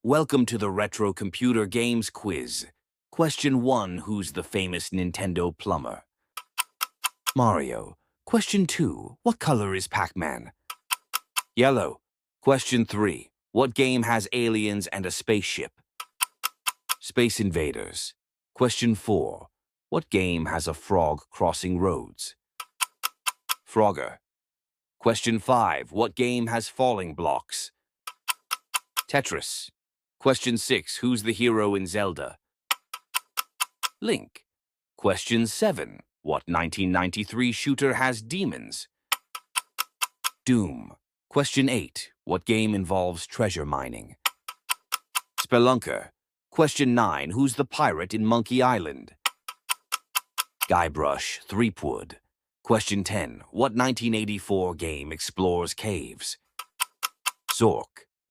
Welcome to the Retro Computer Games Quiz. Question 1. Who's the famous Nintendo plumber? Mario. Question 2. What color is Pac-Man? Yellow. Question 3. What game has aliens and a spaceship? Space Invaders. Question 4. What game has a frog crossing roads? Frogger. Question 5. What game has falling blocks? Tetris. Question 6. Who's the hero in Zelda? Link. Question 7. What 1993 shooter has demons? Doom. Question 8. What game involves treasure mining? Spelunker. Question 9. Who's the pirate in Monkey Island? Guybrush Threepwood. Question 10. What 1984 game explores caves? Zork.